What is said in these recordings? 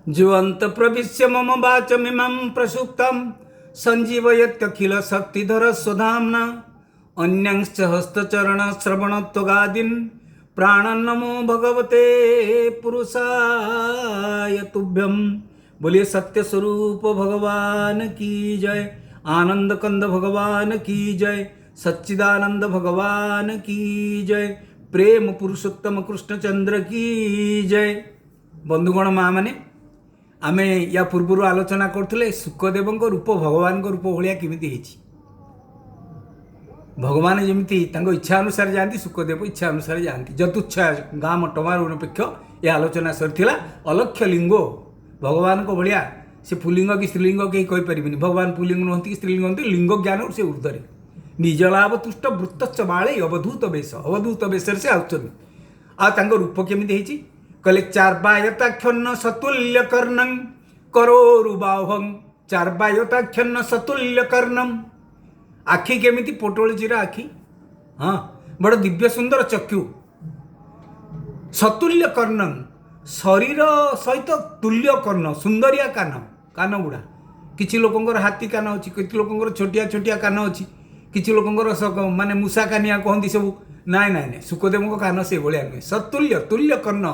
जुवंत प्रविश्य मम वाचमिमं प्रसुप्तं संजीवयत्यखिल शक्तिधर स्वधाम्ना अन्यांश्च हस्तचरण श्रवणत्वगादीन् प्राणन्नमो भगवते पुरुषाय तुभ्यं। बोलिए सत्य स्वरूप भगवान की जय, आनंद कंद भगवान की जय, सच्चिदानंद भगवान की जय, प्रेम पुरुषोत्तम कृष्णचंद्र की जय। बंधुगण माँ मैंने आम या पूर्व आलोचना करते सुखदेव रूप भगवान रूप भाया केमी भगवान जमी इच्छा अनुसार जाती सुखदेव इच्छा अनुसार जाती जतुच्छा गाँ मटमार निरपेक्ष यह आलोचना सर अलक्ष्य लिंगो भगवान को भाया से पुलिंग कि स्त्रीलिंग कहीं कहीपर भगवान पुलिंग नुहति कि स्त्रीलिंग नुहति लिंग ज्ञान से ऊर्धरे निजलाभ तुष्ट वृत्तच बाले अवधूत वेश से आउट रूप केमी कहले चार्वायताक्षन्न सतुल्य कर्णं करोरुबाहुं चार्वायताक्षन्न सतुल्य कर्णं आखि केमिति पोटोल चिरा आखि हाँ बड़ दिव्य सुंदर चक्षु सतुल्य कर्णं शरीर सहित तुल्य कर्ण सुंदरिया कान कान गुड़ा किछि लोकंकर हाथी कान अच्छी किछि लोकंकर छोटिया छोटिया कान अच्छी किछि लोकंकर माने मूषा कानिया कहती सब नाई नाई नाई सुखदेव कान से भाया नुहे सतुल्य तुल्य कर्ण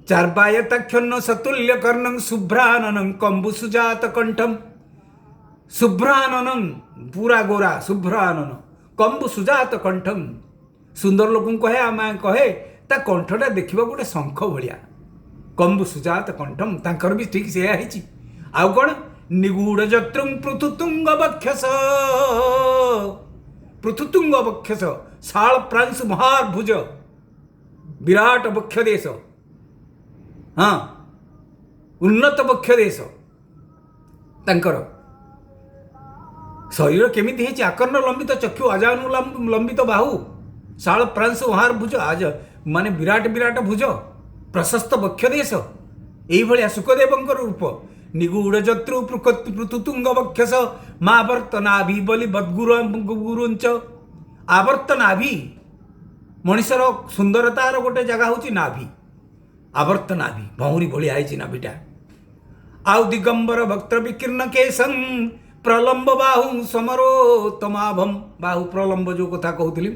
चार्वायताक्षन्न सतुल्य कर्णं शुभ्राननं कंबुसुजात कंठम शुभ्राननं पूरा गोरा शुभ्रानन कंबुसुजात कंठम सुंदर लोक कहे आम कहे ता कंठटा देखा गोटे शंख भाया कंबुसुजात कंठम तांकर भी ठीक से आउ कौन निगूढ़ जत्रुं पृथुतुंग बक्षस पृथुतुंग बक्षस शाल प्रांशु महार्भुज विराट बक्ष देश हाँ उन्नत बक्ष देश तांकर शरीर केमिति है आकर्ण लंबित चक्षु अजानु लंबित बाहु शाल प्रांशु महार्भुज आज माने विराट विराट भुज प्रशस्त बक्ष देश यही भाया सुखदेव रूप निगूढ़ जत्रु पृथुतुंग बक्षस महावर्त नाभि बलि बदगुरुंच आवर्त नाभि मनीषर सुंदरतार गोटे जगह हूँ नाभि आवर्त नाभि भौरी भलिया है नाभिटा आउ दिगंबर भक्त विकीर्ण केशं प्रलंब बाहु समरोत्तमाभम बाहु प्रलंब जो कथा कहूली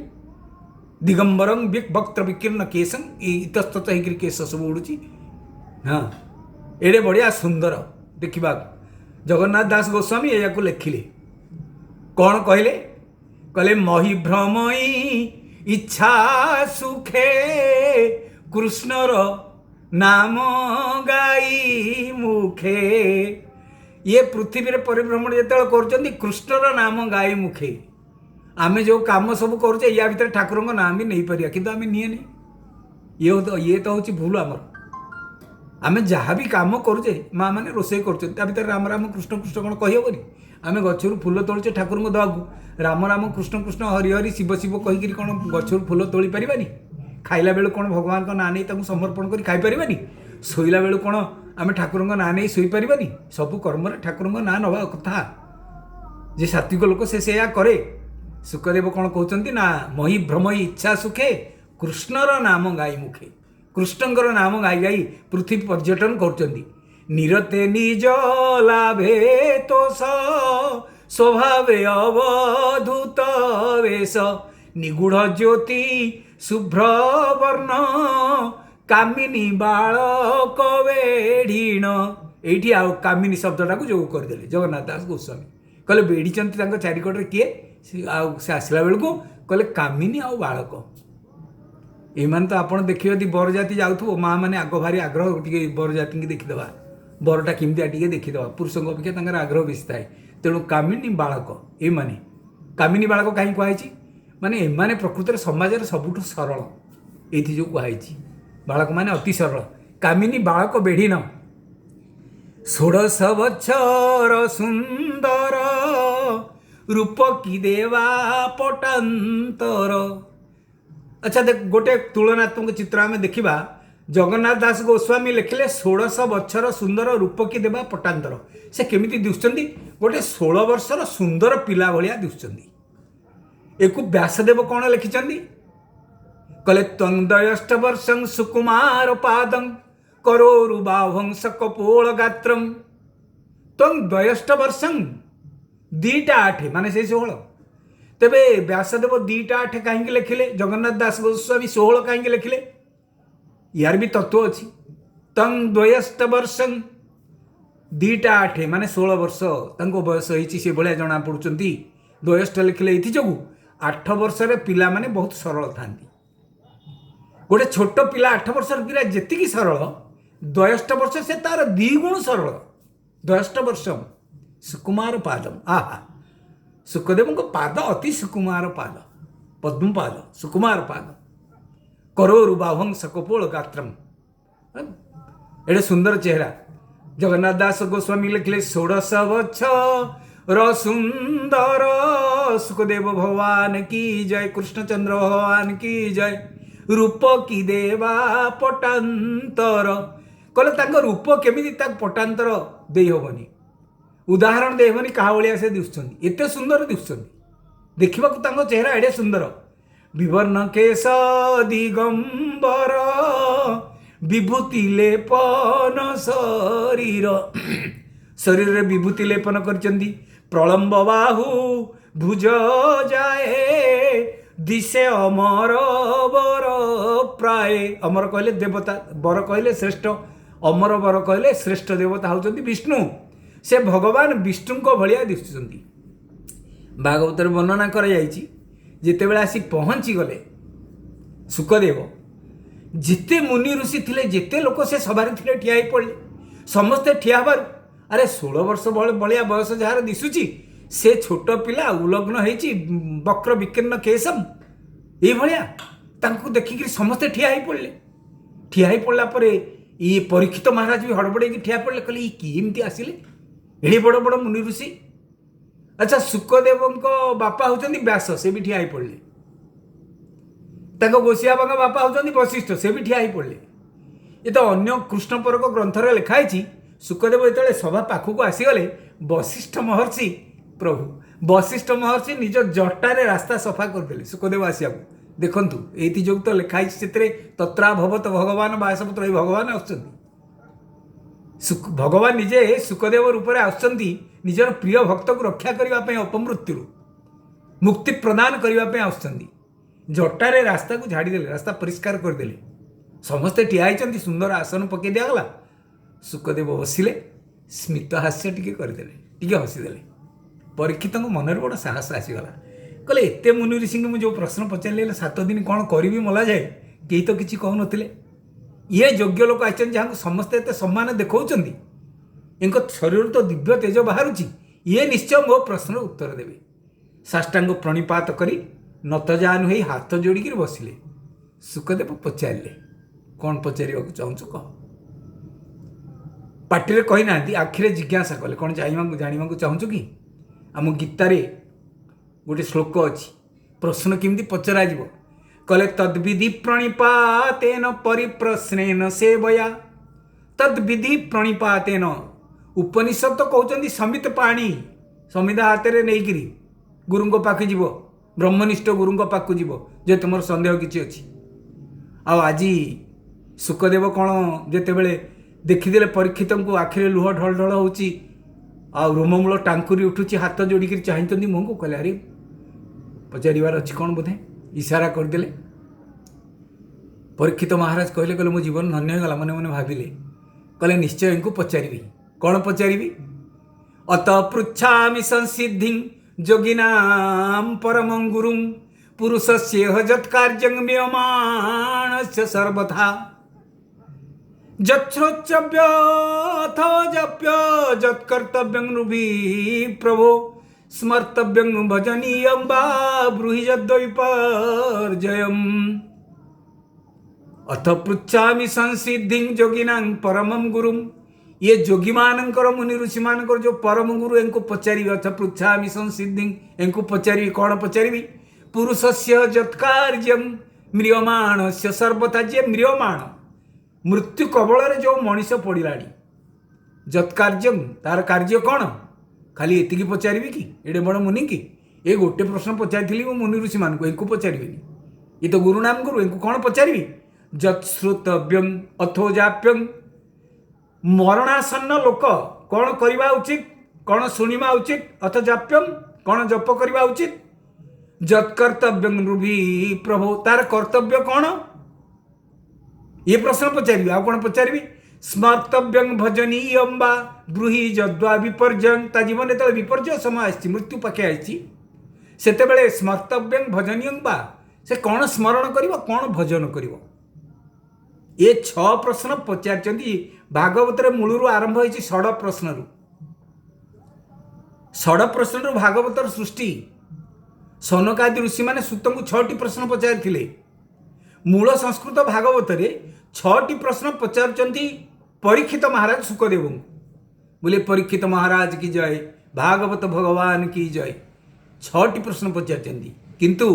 दिगंबरं भक्त विकीर्ण केशं इतस्तत होकर केश सब उड़ुची हाँ एडे बढ़िया सुंदर देखा जगन्नाथ दास गोस्वामी या लिखिले कौन कहले कहले मही भ्रमई इच्छा सुखे कृष्णर नाम गाई मुखे ये पृथ्वी रे परिभ्रमण जो कर कृष्णर नाम गाई मुखे आमे जो काम सब करुचे या भीतर ठाकुर नाम भी नहीं पारिया किंतु आमे निये नहीं ये तो हूँ भूल आमर आमे जहाँ भी काम करुचे माँ मैंने रोषे कर राम राम कृष्ण कृष्ण कौन कहीहबनी आमे गचर फूल तोलुचे ठाकुर को दवाक राम राम कृष्ण कृष्ण हरि हरि शिव शिव कहीकि कौन गचर फूल तोली पारिबानी खाइला बेलू कौन भगवान का ना नहीं समर्पण कर खाई पारिबानी शोला बेलू कौन आमे ठाकुर का ना नहीं शोई पारिबानी सबू कर्म ठाकुर का ना नवा कथा जे सात्विक लोक से करे सुखदेव कौन कहते ना मही भ्रमई इच्छा सुखे कृष्णर नाम गाई मुखे कृष्णଙ୍କର नाम गाई गाई पृथ्वी पर्यटन कर निरते निज लाभे तो स्वभावे अवधूत वेश निगूढ़ ज्योति शुभ्र वर्ण कामिनी बालक वेढ़ीण ये आउ कामिनी शब्दटा को जो करदे जगन्नाथ दास गोस्वामी कहले बेढ़ी चारिकटे किए से आसला बेलू कहले कामिनी आउ बालक एमान तो आप देखिए यदि बरजाती जाऊ माँ मैंने आग भारी आग्रह टे बरजाती की देखीदे बरटा केमती टे देखीदे पुरुषों अपेक्षा आग्रह बेसी थाए तेणु कामिनी बालक ये माने कामिनी बालक कहीं कहुई माने एमाने प्रकृत समाज सबुठ सरल ये जो कहुई बालक माने अति सरल कामिनी बालक बेढ़ी न 16 बच्छर सुंदर रूप की देवा पटांतर। अच्छा देख गोटे तुलनात्मक चित्र आम देखा जगन्नाथ दास गोस्वामी लिखिले 16 बच्छर सुंदर रूप की देवा पटांतर से केमिति दिशुचंदी गोटे 16 वर्षर सुंदर पिला भलिया दिशुचंदी। एक व्यासदेव कौन लिखिचंदी कहले त्वंदयष्ट वर्षं सुकुमार पादं करोरुबाहुं सकपोल गात्रम त्वं द्वयष्ट वर्षं दीटा आठ माने से 16 तेबे व्यासदेव दीटा आठ कहीं लिखिले जगन्नाथ दास गोस्वामी 16 कहीं लिखिले यार भी तत्व अच्छी तं द्वयष्ट वर्षं दीटा आठ माने 16 वर्ष तांको बयस होइछि से भलिया जणा पड़ुचंती द्वयष्ट लिखिले इति जगु 8 वर्ष रे पिला माने बहुत सरल थांती गोटे छोट पिला 8 वर्ष पिला जेतिकी सरल द्वयष्ट वर्ष से तार द्विगुण सरल द्वयष्ट वर्ष सुकुमार पादम आहा सुखदेव को पाद अति सुकुमार पाद पद्म पाद सुकुमार पाद करोरुबाहुं सकपोल गात्रम एडे सुंदर चेहरा जगन्नाथ दास गोस्वामी लिखले 16 बच्छर सुंदर सुखदेव भगवान की जय कृष्णचंद्र भगवान की जय रूप की देवा पटांतर कहले तांको रूप केमिति ताक पटांतर देई होबनी उदाहरण दे होबनी कहा भलिया से दिसुछन्ती एते सुंदर दिसुछन्ती देखिबा को तांको चेहरा एडे सुंदर विवर्ण केश दिगंबर विभूति लेपन शरीर शरीर रे विभूति लेपन करचंदी प्रलंब बाहु भुज जाए दिशे अमर बर प्राय अमर कहले देवता बर कहले श्रेष्ठ अमर बर कहले श्रेष्ठ देवता होचंदी विष्णु से भगवान विष्णु को भलिया दिसुचंदी भागवत वर्णना करा जायछि जेतेबेला आसी पहुंची गले सुखदेव जिते मुनि ऋषि थिले जिते लोक से सभारे थिले ठिया ही पड़े समस्ते ठिया हबार अरे 16 वर्ष बलिया बयस जार दिसुची से छोट पिला उलग्न होइची वक्र विकीर्ण केशम ये भलिया तांको देखिक समस्ते ठिया ही पड़ला परे ये परीक्षित महाराज भी हड़बड़े ठिया पड़े कहले ये कि एमती आसिले एड़ी बड़ बड़ मुनि ऋषि अच्छा सुखदेव बापा होचंदी व्यास से भी ठिया ही पड़े तांको गोसिया बाबा बापा होचंदी वशिष्ठ से भी ठिया ही पड़े ये तो अन्य कृष्ण परक ग्रंथरे लिखाई सुखदेव जो सभा पाखक आसीगले वशिष्ठ महर्षि प्रभु वशिष्ठ महर्षि निज जटारे रास्ता सफा करदे सुखदेव आसिया देखु ये जो तो लिखाई से तत्रा भवत भगवान व्यासपुत्र भगवान आसुच्चंदी भगवान निजे सुखदेव रूप में आसुच्चंदी निजर प्रिय भक्त को रक्षा करने अपमृत्यु मुक्ति प्रदान करने आसुच्चंदी जटारे रास्ता को झाड़ीदे रास्ता परिष्कार करदे समस्ते ठिया होती सुंदर आसन पकई दिगला सुखदेव बसिले स्मित हास्य टी करदे हसीदे परीक्षित मन में बड़ा साहस आसीगला कहले एत मुनि ऋषि मुझे जो प्रश्न पचारे 7 दिन कौन करी मला जाए कई तो किसी कहून ये योग्य लोक आते जहाँ समस्ते एत सम्मान देखौचंदी इनका शरीर तो दिव्य तेज बाहर ये निश्चय मो प्रश्न उत्तर देवे साष्टांग प्रणिपात करी नतजान हो हाथ जोड़िकी बसिले सुखदेव पचारे कौन पचार चाहूँ कह पार्टी कही ना आखिरे जिज्ञासा कले कौन जानवा चाहूँ कि आम गीतारे गोटे श्लोक अच्छी प्रश्न केमती पचरा कले तद्विधि प्रणिपातेन परिप्रश्नेन सेवया तद्विधि प्रणिपातेन उपनिषद तो कहते समित पाणी समिधा हाथ में नहीं गुरु पाखे जीव ब्रह्मनिष्ठ गुरु पाक जीव जे तुम सन्देह किसी अच्छी आज सुखदेव कौन जितेबले देखीदे परीक्षित को आखिरे लुह ढल ढल हो रोममूल टांकुरी उठुची हाथ जोड़िक चाहते मुँह को कहले अरे पचार अच्छी कौन बोधे इशारा करदे परीक्षित महाराज कहले कहले मो जीवन धन्य होगा मन मन भाविले कहले निश्चय इनको पचारि कौन पचारि अत पृच्छामि संसिद्धि योगिनां परमं गुरुं पुरुषस्य हजत्कार्यं म्रियमाणस्य सर्वथा जच्छ्रोच्चव्यथ जप्य जत्कर्तव्यं रुभि प्रभो स्मर्तव्यं भजनीयं वा ब्रूहि यद्वैपर्जयम् अथ पृच्छामि संसिद्धि योगिनां परमं गुरुं ये योगी मानकर मुनि ऋषि मानकर जो परम गुरु इनको पचारि अथ पृच्छामि संसिद्धि इनको पचारि कौन पचारि पुरुषस्य जत्कार्यं म्रियमाणस्य सर्वथा जे म्रियमाण मृत्यु कबल जो मनीष पड़ाणी जत्कार्यम तार कार्य कौन खाली एति पचारि कि एडे बड़ मुनि कि ये गोटे प्रश्न पचारि मुनि ऋषि मान इनको पचारि ये तो गुरुनाम गुरु इनको कौन पचारि जत्श्रुतव्यं अथो जाप्यं मरणासन्न लोक कौन करवा उचित, कौन शुणा उचित, अथ जाप्यम कौन जप करवा उचित, जत्कर्तव्यं रुभि प्रभो तार कर्तव्य कौन, ये प्रश्न पचारि आ कौन पचारि स्मर्तव्यं भजनीयं वा ब्रूहि जद्वा विपर्यं ता जीवन जो विपर्य समय आसी मृत्यु पाखे आसी सेतेबेले स्मर्तव्यं भजनीयं वा से कौन स्मरण करिवो कौन भजन करिवो ये 6 प्रश्न पचारि भागवत मूलरू आरंभ होती 6 प्रश्न 6 प्रश्न भागवत सृष्टि सनकादि ऋषि मैंने सूत को 6टी प्रश्न पचारि मूल संस्कृत भागवत 6टी प्रश्न पचारुंट परीक्षित महाराज सुखदेव बोले परीक्षित महाराज की जय, भागवत भगवान की जय। 6टी प्रश्न पचारि किंतु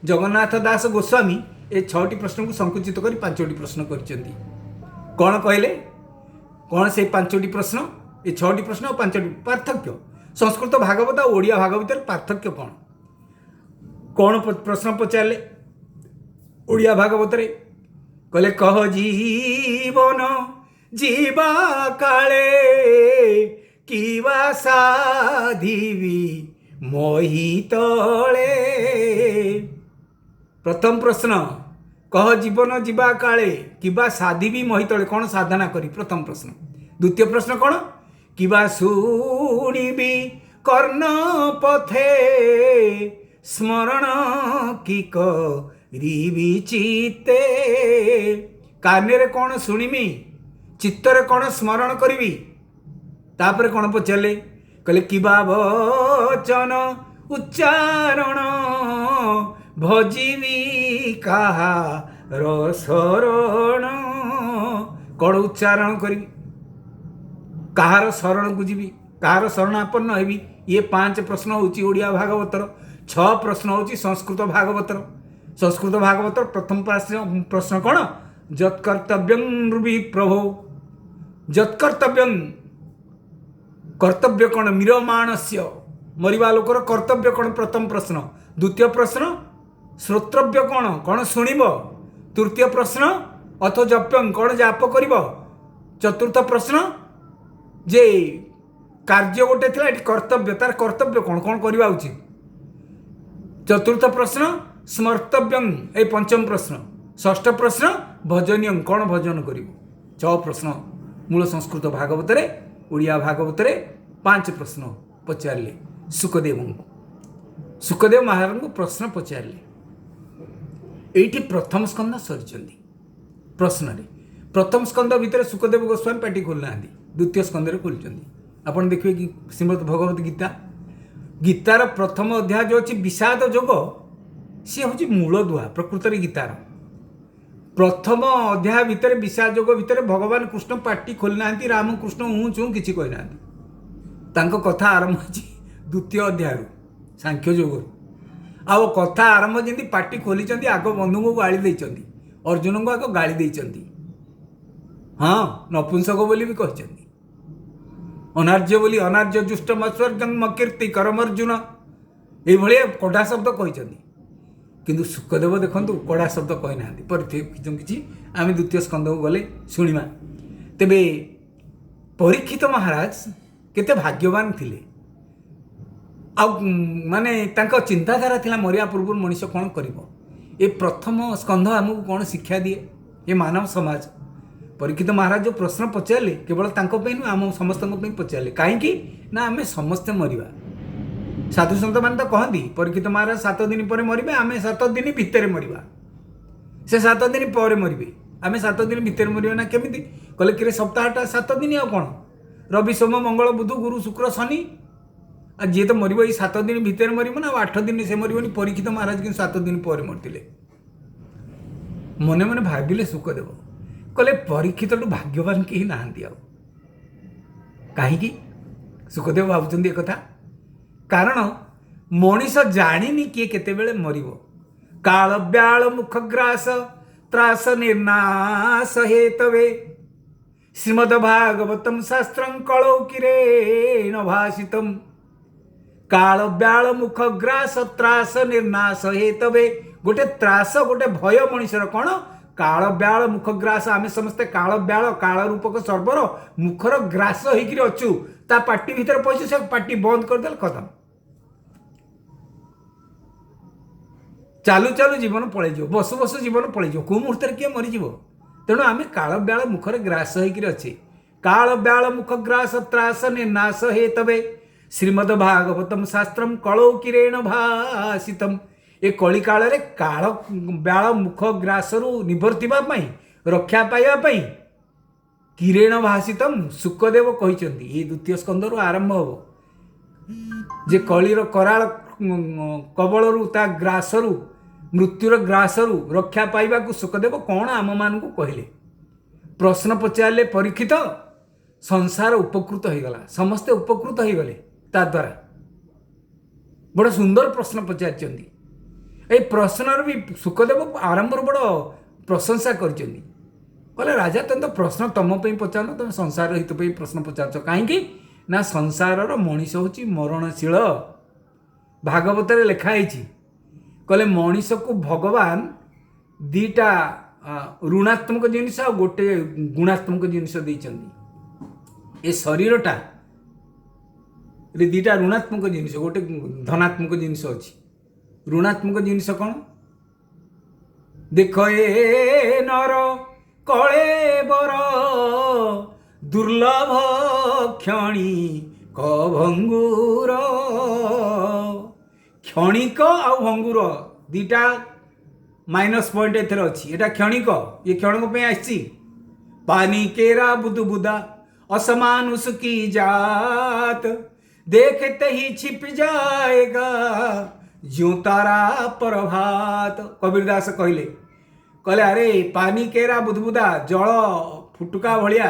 जगन्नाथ दास गोस्वामी ये 6टी प्रश्न को संकुचित कर 5टी प्रश्न कर कौन कहले कौन से 5टी प्रश्न ये 6टी प्रश्न और 5टी पार्थक्य संस्कृत भागवत और ओडिया भागवत पार्थक्य कौन कौन प्रश्न पचारे ओडिया भागवत कहले कह जीवन जीवा काले किवा साधिवी मोहि तले। प्रथम प्रश्न कह जीवन जीवा काले किबा साधिवी मोहि तले कौन साधना करी प्रथम प्रश्न। द्वितीय प्रश्न कौन किबा शुणिबी कर्ण पथे स्मरण की करिबी चित्ते कान्य कौन शुणिमी चित्तरे कौन स्मरण करी तापर कौन पचारे कहले किबा वचन उच्चारण भजीवी कहार शरण कौन उच्चारण करी कहार शरण को जीवी कहार शरणापन्न हेबी। ये 5 प्रश्न होची ओडिया भागवतर 6 प्रश्न होची संस्कृत भागवतर। संस्कृत भागवतर प्रथम प्रश्न कौन जत्कर्तव्यं रुभि प्रभो जत्कर्तव्यं कर्तव्य कौन मीरमाणस्य मरिबा लोकर कर्तव्य कौन प्रथम प्रश्न। द्वितीय प्रश्न श्रोत्रव्य कौन कौन शुणिब। तृतीय प्रश्न अथ जप्यं कौन जाप करिब। चतुर्थ प्रश्न जे कार्य गोटे थिला एटी कर्तव्य तार कर्तव्य कौन कौन करवा उचित। चतुर्थ प्रश्न स्मर्तव्यं ए पंचम प्रश्न। षष्ठ प्रश्न भजनीयं कौन भजन करिब। 6 प्रश्न मूल संस्कृत भागवत ओडिया भागवत 5 प्रश्न पचारे सुखदेव को। सुखदेव महाराज को प्रश्न पचारे ये प्रथम स्कंद सरी प्रश्न प्रथम स्कंद भितर सुखदेव गोस्वामी पाटी खोलना द्वितीय स्कंद खोलुंट आपड़ देखिए कि श्रीमद् भगवत गीता गीतार प्रथम अध्याय जो अच्छी विषाद जोग सी हूँ मूल दुआ प्रकृत गीतार प्रथम अध्याय भितर विषाद जोग भितर भगवान कृष्ण पाटी खोलना राम कृष्ण हूँ चूँ कि कहना कथा आरंभ हो द्वितीय अध्याय सांख्य जोग आउ कथा आरंभ जमी पाटी खोली आग बंधु को गाड़ी देती अर्जुन को आग गाड़ी देती हाँ नपुंसक बोली भी कहते अनार्य बोली अनार्य जुष्ट मस्वर्गं कीर्ति करम अर्जुन ये कड़ा शब्द कहते किंतु सुखदेव देखु कड़ा शब्द कहना कि आम द्वितीय स्कंद को गले शुणा तेबे परीक्षित महाराज केते भाग्यवान थिले माने तांको चिंताधारा थिला मरिया पूर्व मनुष्य कौन करिवो। ये प्रथम स्कंध आमको कौन शिक्षा दिए ये मानव समाज। परीक्षित महाराज जो प्रश्न पचारे केवल तांको पे नुह आम समस्त पचारे कहीं ना आम समस्ते मरिबा। साधु सन्त मान तो कहती परीक्षित महाराज 7 दिन पर मरबे आम 7 दिन भितर मरिबा से 7 दिन पर मरबे आम 7 दिन भितर मरिबा ना केमिति कहले कि सप्ताहटा 7 दिन आ कौन रवि सोम मंगल बुध गुरु शुक्र शनि आ जी तो मर 7 दिन भितर मर ना 8 दिन से मरनी। परीक्षित महाराज कि 7 दिन पर मरते मने मने भाविले सुखदेव कहले परीक्षित भाग्यवान कहीं ना कहीं सुखदेव भावुं एक कथा कारण मनीष जानी किए केतेबेले मरिबो काल ब्याल मुखग्रास त्रास निर्नाश हेतवे श्रीमद्भागवतम शास्त्रं कलौकिरेण भाषितम् काल ब्याल मुखग्रास त्रास निर्नाश हेतवे गोटे त्रास गोटे भय मनीषर कौन काल ब्याल मुख ग्रास आम समस्ते काल ब्याल काल रूपक सर्वर मुखर ग्रास होकर अच्छु ता पार्टी भीतर पहुंचे से पार्टी बंद करदे खत्म चालू चालू जीवन पलैज बसु बसु जीवन पलैज कौ मुहूर्त किए मरीज तेणु आम काल ब्याल मुखर ग्रास होकर अच्छे काल ब्याल मुख ग्रास त्रास नाश हे तबे श्रीमद भागवतम शास्त्रम कलौ किरेण भाषितम ए कली काल रे काल ब्याल मुख ग्रास रु निवर्तिबा रक्षा पाइबा किरेण भाषितम सुखदेव कहते ये द्वितीय स्कंद रु आरंभ हो जे कलीर कराल कबल रु ता ग्रास रु मृत्युर ग्रास रु रक्षा पाइबा को सुखदेव कौन आम मान को कहले प्रश्न पचारे परीक्षित संसार उपकृत हो गला समस्ते उपकृत हो गले ता द्वारा बड़ सुंदर प्रश्न पचार ए प्रश्न भी सुखदेव आरंभ बड़ प्रशंसा कर राजा तुम तो प्रश्न तुम पचार तुम संसार हित प्रश्न पचार कहीं ना संसार मनीष हूँ मरणशील भागवत लिखाई कहले मनीष को भगवान दीटा ऋणात्मक जिनिस आ गोटे गुणात्मक जिनिस ए शरीरटा दीटा ऋणात्मक जिनिस गोटे धनात्मक जिनिस अच्छी ऋणात्मक जिनिस कौन देख ए नर कले बर दुर्लभ क्षणी भंगुर क्षणिक आ भंगुर दीटा माइनस पॉइंट एथर अच्छी एटा क्षणिक ये क्षणिक पे आसी पानी केरा बुदु बुदा असमानुष की जात देखते ही छिप जाएगा ज्यों तारा प्रभात कबीरदास कहले अरे पानी केरा बुदबुदा जल फुटुका भलिया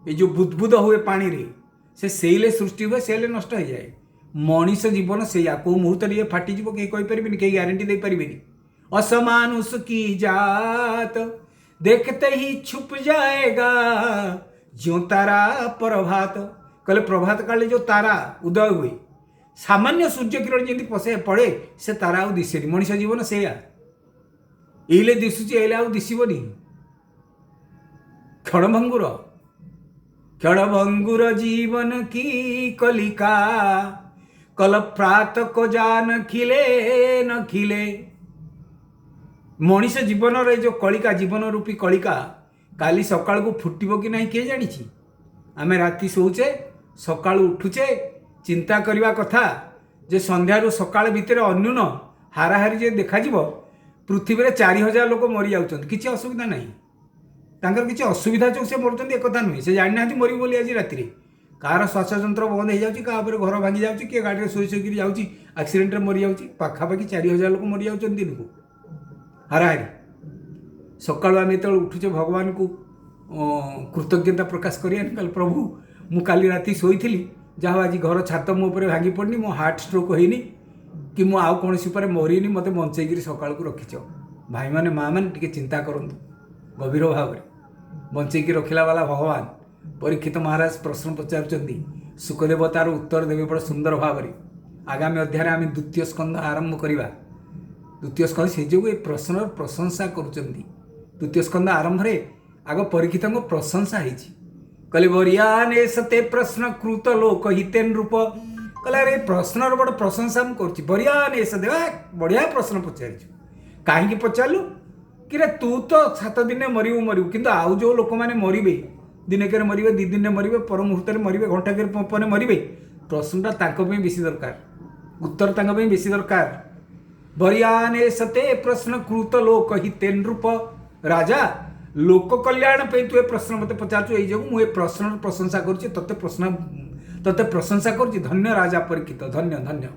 ये जो बुदबुद हुए पानी रे से सेले सृष्टि हुए सेले नष्ट हो जाए मनीष जीवन से कौ मुहूर्त ये फाटिज कहीं कहीपर कहीं ग्यारंटी दे पारे असमानुष की जात देखते ही छुप जाएगा ज्यों तारा प्रभात कहले प्रभात काले जो तारा उदय हुए सामान्य सूर्य किरण जमी पशे पड़े से तारा आउ दिशे मनीष जीवन से ये दिशुची एले आउ दिशबनी क्षणभंगुर जीवन की कलिका कल प्रात को जान खिले न खिले मनीष जीवन रे जो कलिका जीवन रूपी कलिका काली सकाळ को फुटब कि नहीं किए जानी आमे राति शोचे सकाळ उठुचे चिंता करने कथा जे संध्यारू सकाळ भितर अन्यून हाराहारी जे देखा पृथ्वी में 4000 लोक मरी जाऊँ किसी असुविधा ना तांकर किसी असुविधा जो से मरुँच एक नुहे से जानी ना मरी बोली आज राति कार श्वासतंत्र बंद हो जाए क्या घर भांगी जाऊँगी किए गाड़ी शोई शोक जाऊँगी आक्सीडेंट मरी जाऊँगी पाखापाखि 4000 लोक मरी जाऊँ दिन को हाराहारी सकाळु आम जो उठुचे भगवान को कृतज्ञता प्रकाश करें प्रभु मु काली राति शोई जहाँ आज घर छात मो पर भांगी पड़नी मो हार्ट स्ट्रोक होनी कि मु आउ कौन पर मरीनी मत बंचेक सकाळ को रखीच भाई मैंने माँ मैंने टी चिंता करूँ गभीर भाव में बंचेक रखिला वाला भगवान परीक्षित महाराज प्रश्न पचार सुखदेव तार उत्तर देवे बड़ा सुंदर भाव में आगामी अध्याय आम द्वितीय स्कंद आरंभ करवा द्वितीय स्कंद से जो ये प्रश्न प्रशंसा द्वितीय स्कंद आरंभ रे आग परीक्षित प्रशंसा कहले बरियाने सते प्रश्न कृत लोक हितेन रूप कहले अरे प्रश्न बड़ प्रशंसा मुझे बरियाने सते बढ़िया प्रश्न पचार कहीं पचारू कि तू तो 7 दिन मरबू मरबू किंतु आउ जो लोक मैंने मरबे दिनक मरबे 2 दिन मरबे पर मुहूर्त मरबे घंटाक पर मरबे प्रश्नटा बेसी दरकार उत्तर बेसी दरकार बरियाने सते प्रश्न कृत लोक हितेन रूप राजा लोक कल्याण पे तु प्रश्न मत पचारू ये मुझे प्रश्न प्रशंसा करते प्रशंसा कर धन्य राजा परीक्षित धन्य धन्य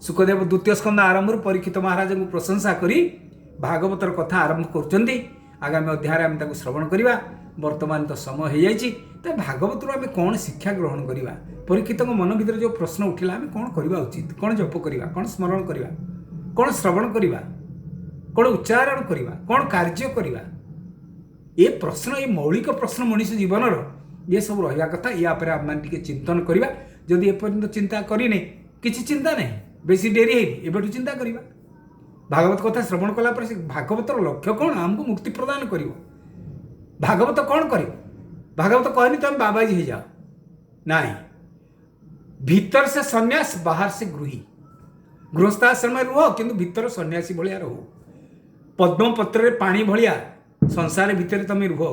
सुखदेव द्वितीय स्कंद आरंभ परीक्षित महाराज को प्रशंसा करी भागवतर कथा आरंभ कर आगामी अध्याय आम श्रवण करवा वर्तमान तो समय हो जाए भागवत आम कौन शिक्षा ग्रहण करवा परीक्षित मन भर जो प्रश्न उठिला आम कौन करवा उचित कौन जप करवा कौन स्मरण करवा कौन श्रवण करवा कौन उच्चारण करवा कौन कार्य करवा ये प्रश्न ये मौलिक प्रश्न मनीष जीवन ये सब रहा कथा या आम मैंने चिंतन करवा जदि एपर्यंत चिंता करने किसी चिंता नहीं बेसी डेरी है एबेठू चिंता करवा भागवत कथा श्रवण कला पर से भागवतर लक्ष्य कौन आमको मुक्ति प्रदान कर भागवत कौन कर भागवत कहनी तुम बाबाजी हो जाओ नहीं भीतर से सन्यास बाहर से गृही गृहस्थाश्रम में रुह किंतु भीतर सन्यासी भाया रहो पद्मपत्र पानी भाया संसार भितर तुम रुह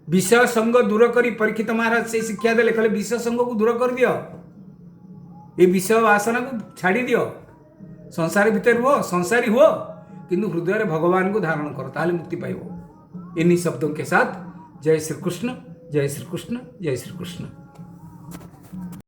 विषय संग दूर कर परीक्षित महाराज से शिक्षा देले कहले विषय संग को दूर कर दियो ये विषय वासना को छाड़ी दियो संसार भितर रुह संसारी हुआ किंतु हृदय भगवान को धारण करो ताले मुक्ति पाइब इन्हीं शब्दों के साथ जय श्री कृष्ण जय श्री कृष्ण जय श्री कृष्ण।